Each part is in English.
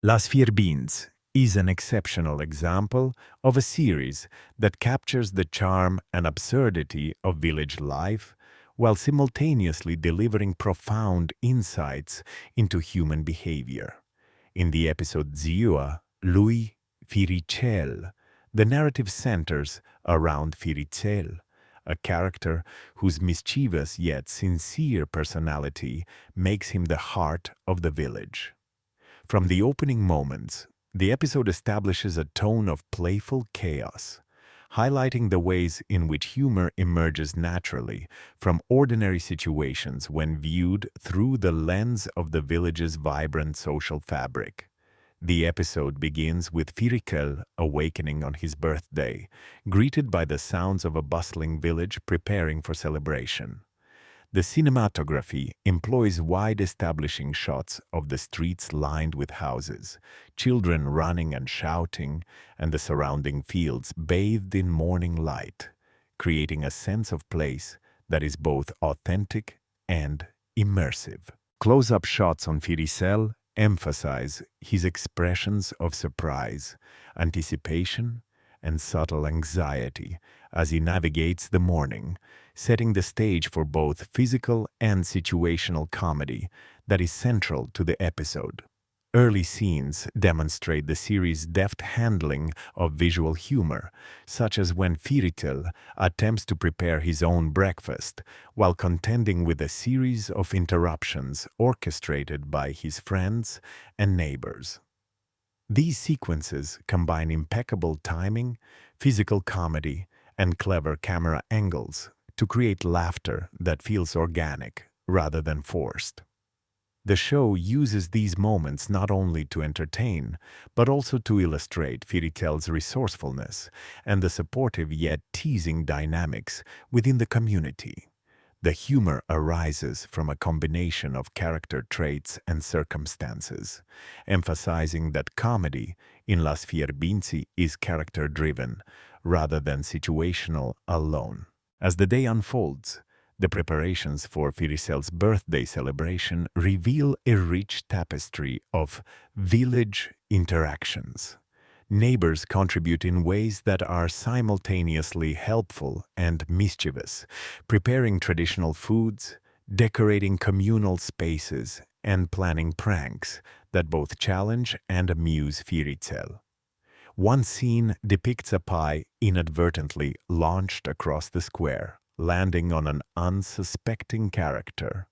Las Fierbints is an exceptional example of a series that captures the charm and absurdity of village life while simultaneously delivering profound insights into human behavior. In the episode Ziua, Lui Firicel, the narrative centers around Firicel, a character whose mischievous yet sincere personality makes him the heart of the village. From the opening moments, the episode establishes a tone of playful chaos, highlighting the ways in which humor emerges naturally from ordinary situations when viewed through the lens of the village's vibrant social fabric. The episode begins with Firicel awakening on his birthday, greeted by the sounds of a bustling village preparing for celebration. The cinematography employs wide establishing shots of the streets lined with houses, children running and shouting, and the surrounding fields bathed in morning light, creating a sense of place that is both authentic and immersive. Close-up shots on Firicel emphasize his expressions of surprise, anticipation, and subtle anxiety as he navigates the morning, setting the stage for both physical and situational comedy that is central to the episode. Early scenes demonstrate the series' deft handling of visual humor, such as when Firicel attempts to prepare his own breakfast while contending with a series of interruptions orchestrated by his friends and neighbors. These sequences combine impeccable timing, physical comedy, and clever camera angles to create laughter that feels organic rather than forced. The show uses these moments not only to entertain, but also to illustrate Firicel's resourcefulness and the supportive yet teasing dynamics within the community. The humor arises from a combination of character traits and circumstances, emphasizing that comedy in Las Fierbinți is character-driven rather than situational alone. As the day unfolds, the preparations for Firicel's birthday celebration reveal a rich tapestry of village interactions. Neighbors contribute in ways that are simultaneously helpful and mischievous, preparing traditional foods, decorating communal spaces, and planning pranks that both challenge and amuse Firicel. One scene depicts a pie inadvertently launched across the square, landing on an unsuspecting character,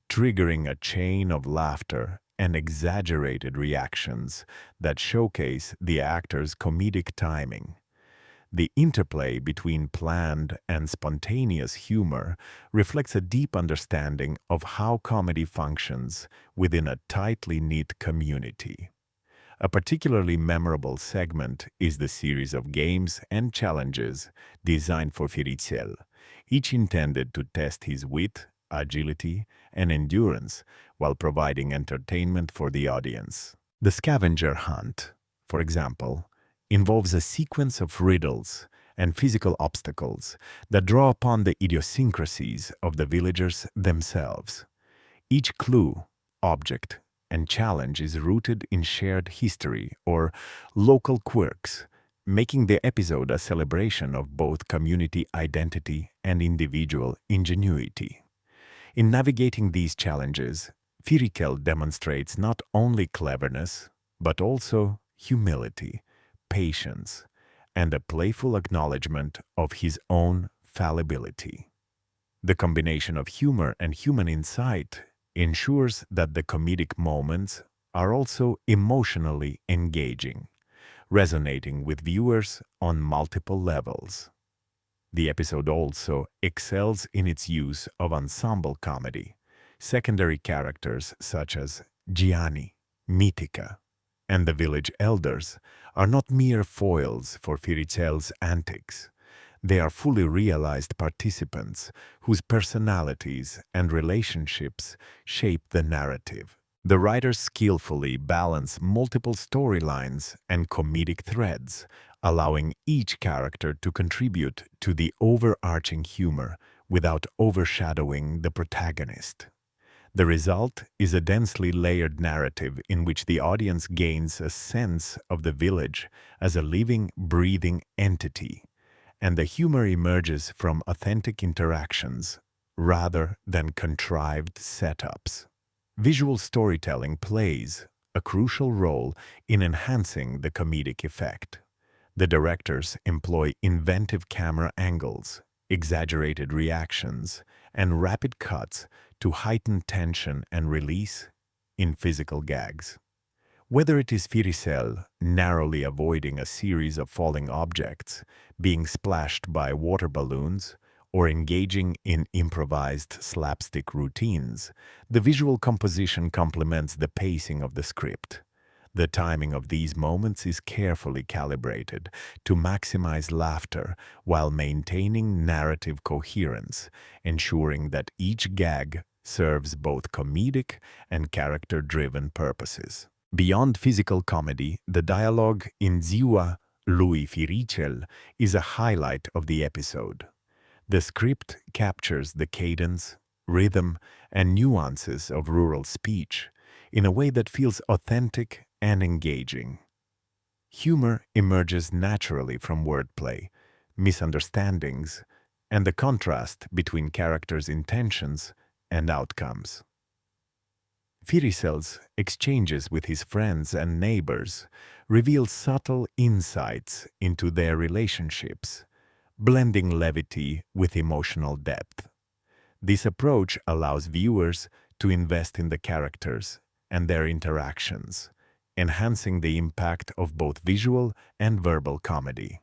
triggering a chain of laughter and exaggerated reactions that showcase the actor's comedic timing. The interplay between planned and spontaneous humor reflects a deep understanding of how comedy functions within a tightly knit community. A particularly memorable segment is the series of games and challenges designed for Firicel, each intended to test his wit, agility, and endurance while providing entertainment for the audience. The scavenger hunt, for example, involves a sequence of riddles and physical obstacles that draw upon the idiosyncrasies of the villagers themselves. Each clue, object, and challenge is rooted in shared history or local quirks, making the episode a celebration of both community identity and individual ingenuity. In navigating these challenges, Firicel demonstrates not only cleverness, but also humility, patience, and a playful acknowledgement of his own fallibility. The combination of humor and human insight ensures that the comedic moments are also emotionally engaging, resonating with viewers on multiple levels. The episode also excels in its use of ensemble comedy. Secondary characters such as Gianni, Mitica, and the village elders are not mere foils for Firicel's antics. They are fully realized participants whose personalities and relationships shape the narrative. The writers skillfully balance multiple storylines and comedic threads, allowing each character to contribute to the overarching humor without overshadowing the protagonist. The result is a densely layered narrative in which the audience gains a sense of the village as a living, breathing entity, and the humor emerges from authentic interactions rather than contrived setups. Visual storytelling plays a crucial role in enhancing the comedic effect. The directors employ inventive camera angles, exaggerated reactions, and rapid cuts to heighten tension and release in physical gags. Whether it is Firicel narrowly avoiding a series of falling objects, being splashed by water balloons, or engaging in improvised slapstick routines, the visual composition complements the pacing of the script. The timing of these moments is carefully calibrated to maximize laughter while maintaining narrative coherence, ensuring that each gag serves both comedic and character-driven purposes. Beyond physical comedy, the dialogue in Ziua, Firicel is a highlight of the episode. The script captures the cadence, rhythm, and nuances of rural speech in a way that feels authentic and engaging. Humor emerges naturally from wordplay, misunderstandings, and the contrast between characters' intentions and outcomes. Firicel's exchanges with his friends and neighbors reveal subtle insights into their relationships, blending levity with emotional depth. This approach allows viewers to invest in the characters and their interactions, enhancing the impact of both visual and verbal comedy.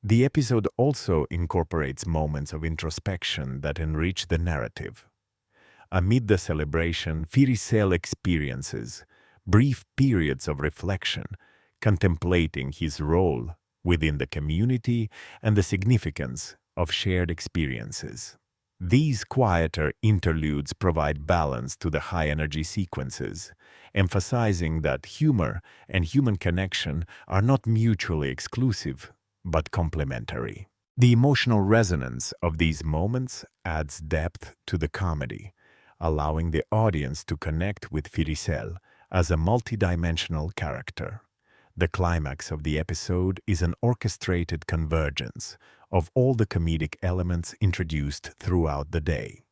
The episode also incorporates moments of introspection that enrich the narrative. Amid the celebration, Firicel experiences brief periods of reflection, contemplating his role within the community and the significance of shared experiences. These quieter interludes provide balance to the high-energy sequences, emphasizing that humor and human connection are not mutually exclusive, but complementary. The emotional resonance of these moments adds depth to the comedy, allowing the audience to connect with Firicel as a multidimensional character. The climax of the episode is an orchestrated convergence of all the comedic elements introduced throughout the day.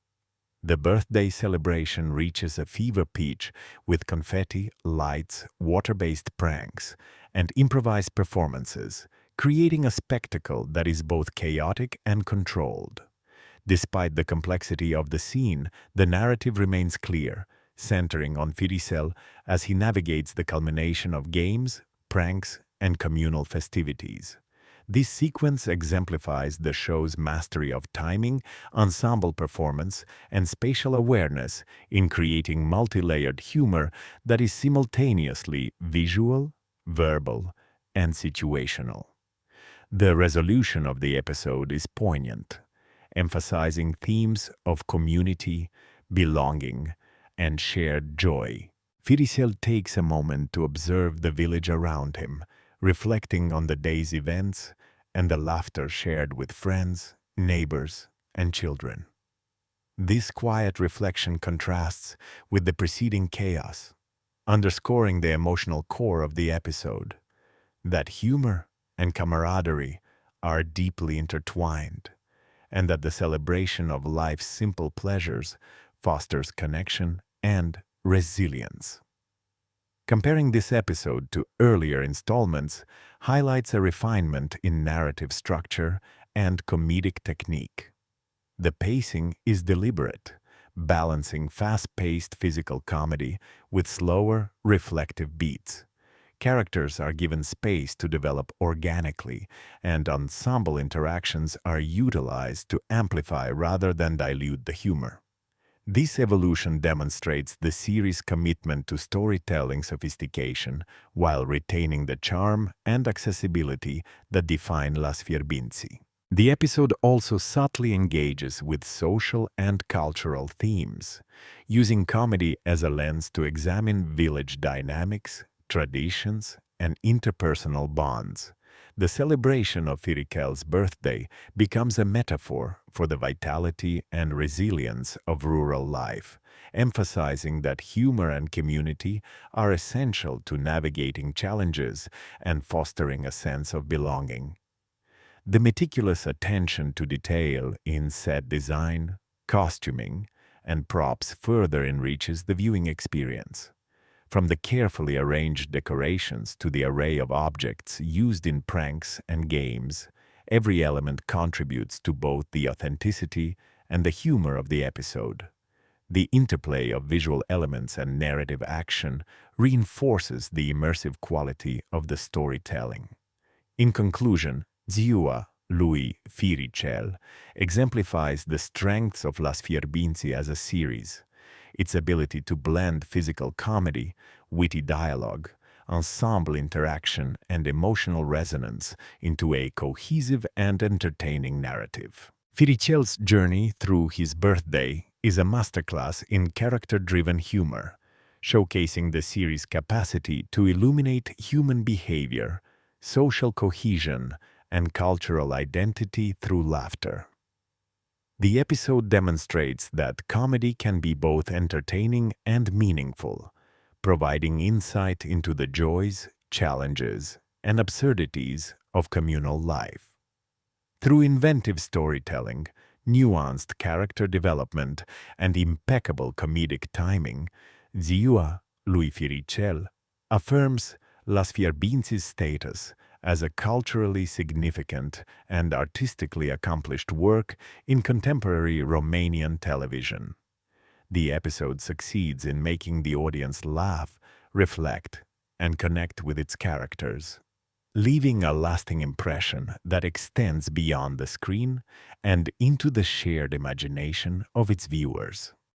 The birthday celebration reaches a fever pitch with confetti, lights, water-based pranks, and improvised performances, creating a spectacle that is both chaotic and controlled. Despite the complexity of the scene, the narrative remains clear, centering on Firicel as he navigates the culmination of games, pranks, and communal festivities. This sequence exemplifies the show's mastery of timing, ensemble performance, and spatial awareness in creating multi-layered humor that is simultaneously visual, verbal, and situational. The resolution of the episode is poignant, emphasizing themes of community, belonging, and shared joy. Firicel takes a moment to observe the village around him, reflecting on the day's events and the laughter shared with friends, neighbors, and children. This quiet reflection contrasts with the preceding chaos, underscoring the emotional core of the episode, that humor and camaraderie are deeply intertwined, and that the celebration of life's simple pleasures fosters connection and resilience. Comparing this episode to earlier installments highlights a refinement in narrative structure and comedic technique. The pacing is deliberate, balancing fast-paced physical comedy with slower, reflective beats. Characters are given space to develop organically, and ensemble interactions are utilized to amplify rather than dilute the humor. This evolution demonstrates the series' commitment to storytelling sophistication while retaining the charm and accessibility that define Las Fierbinți. The episode also subtly engages with social and cultural themes, using comedy as a lens to examine village dynamics, traditions, and interpersonal bonds. The celebration of Firicel's birthday becomes a metaphor for the vitality and resilience of rural life, emphasizing that humor and community are essential to navigating challenges and fostering a sense of belonging. The meticulous attention to detail in set design, costuming, and props further enriches the viewing experience. From the carefully arranged decorations to the array of objects used in pranks and games, every element contributes to both the authenticity and the humor of the episode. The interplay of visual elements and narrative action reinforces the immersive quality of the storytelling. In conclusion, Ziua, lui Firicel, exemplifies the strengths of Las Fierbinți as a series. Its ability to blend physical comedy, witty dialogue, ensemble interaction, and emotional resonance into a cohesive and entertaining narrative. Firicel's journey through his birthday is a masterclass in character-driven humor, showcasing the series' capacity to illuminate human behavior, social cohesion, and cultural identity through laughter. The episode demonstrates that comedy can be both entertaining and meaningful, providing insight into the joys, challenges, and absurdities of communal life. Through inventive storytelling, nuanced character development, and impeccable comedic timing, Ziua, lui Firicel, affirms Las Fierbinți's status as a culturally significant and artistically accomplished work in contemporary Romanian television. The episode succeeds in making the audience laugh, reflect, and connect with its characters, leaving a lasting impression that extends beyond the screen and into the shared imagination of its viewers.